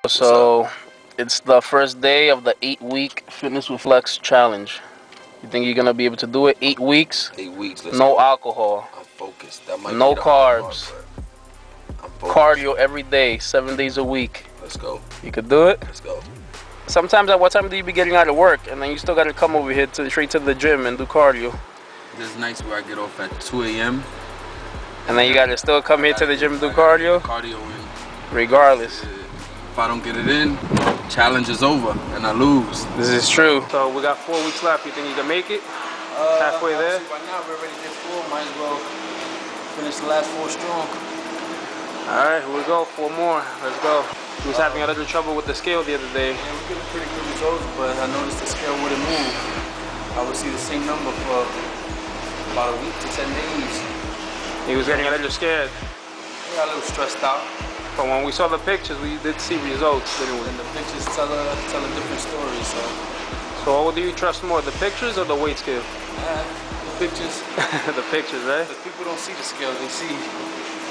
So it's the first day of the 8-week Fitness with Flex challenge. You think you're gonna be able to do it? 8 weeks? 8 weeks. No alcohol. I'm focused. That might no be the carbs. hard part, I'm focused. Cardio every day, 7 days a week. Let's go. You could do it? Let's go. Sometimes at what time do you be getting out of work and then you still gotta come over here straight to the gym and do cardio? There's nights where I get off at 2 a.m. And then you gotta still come here to the gym and do cardio? Cardio in. Regardless. If I don't get it in, challenge is over and I lose. This is true. So we got 4 weeks left. You think you can make it? Halfway there? By now we're already did 4. Might as well finish the last 4 strong. Alright, here we go. 4 more. Let's go. We was having a little trouble with the scale the other day. Yeah, we're getting pretty good results, but I noticed the scale wouldn't move. I would see the same number for about a week to 10 days. He was getting a little scared. I got a little stressed out. But when we saw the pictures, we did see results, didn't we? And the pictures tell a different story, so. So what do you trust more, the pictures or the weight scale? The pictures. The pictures, right? Because people don't see the scale, they see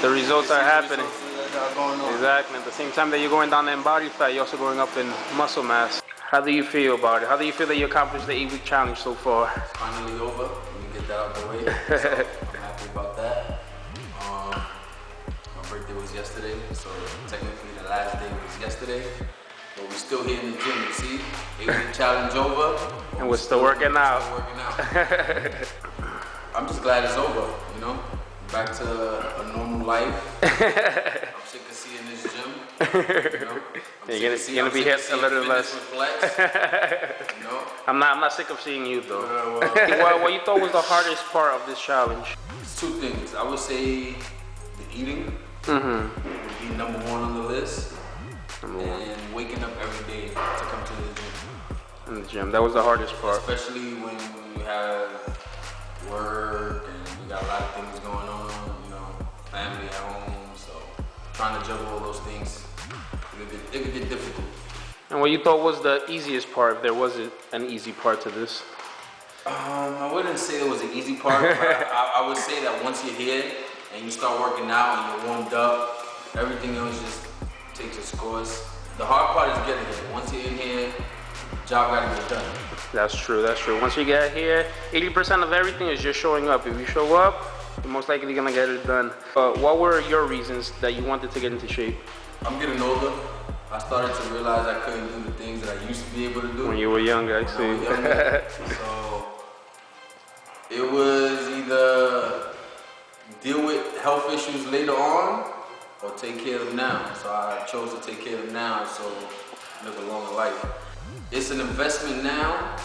the results are happening. That are going on. Exactly. At the same time that you're going down in body fat, you're also going up in muscle mass. How do you feel about it? How do you feel that you accomplished the 8-week challenge so far? Finally over. Let me get that out the way. So I'm happy about that. My birthday was yesterday, so technically the last day was yesterday. But we're still here in the gym, you see? 8-week challenge over. And we're still working out. I'm just glad it's over, you know? Back to a normal life. I'm sick of seeing this gym. You know? You're gonna be hit a little less. You know? I'm not sick of seeing you though. What you thought was the hardest part of this challenge? It's 2 things. I would say the eating would be number 1 on the list. And waking up every day to come to the gym. In the gym, that was the hardest part. Especially when you have work and you got a lot of things going on, you know, family at home, so trying to juggle all those things, it could get difficult. And what you thought was the easiest part, if there wasn't an easy part to this? I wouldn't say there was an easy part, but I would say that once you're here and you start working out and you're warmed up, everything else just takes its course. The hard part is getting here. Once you're in here, job gotta get done. That's true, that's true. Once you get here, 80% of everything is just showing up. If you show up, you're most likely gonna get it done. What were your reasons that you wanted to get into shape? I'm getting older. I started to realize I couldn't do the things that I used to be able to do. When you were young, I see. So it was either deal with health issues later on or take care of them now. So I chose to take care of them now, so live a longer life. It's an investment now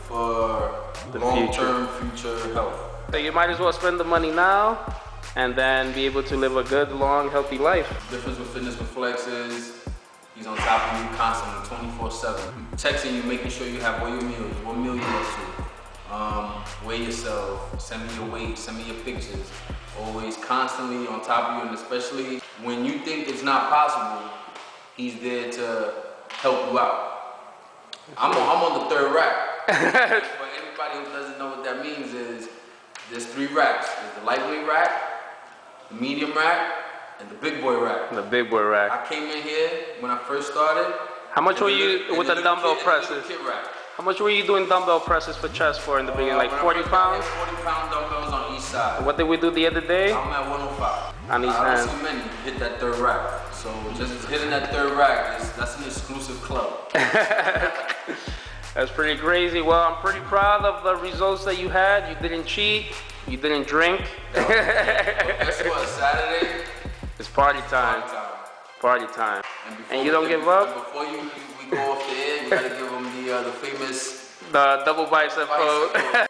for the long-term future health. So you might as well spend the money now and then be able to live a good, long, healthy life. The difference with Fitness with Flex is he's on top of you constantly, 24/7. Texting you, making sure you have all your meals, what meal you up to. Weigh yourself, send me your weight, send me your pictures. Always constantly on top of you, and especially when you think it's not possible, he's there to help you out. I'm on the 3rd rack. For anybody who doesn't know what that means is there's 3 racks. There's the lightweight rack, the medium rack, and the big boy rack. The big boy rack. I came in here when I first started. How much were you with the dumbbell presses? How much were you doing dumbbell presses for chest for in the beginning? Like 40 pounds? 40-pound dumbbells on each side. What did we do the other day? I'm at 105. On each hand. I don't see many hit that 3rd rack. So just hitting that 3rd rack, that's an exclusive club. That's pretty crazy. Well, I'm pretty proud of the results that you had. You didn't cheat. You didn't drink. Well, guess what? Saturday? It's party time. Party time. And you don't give up? Before we go off the air, you gotta give them the famous... The double bicep pose.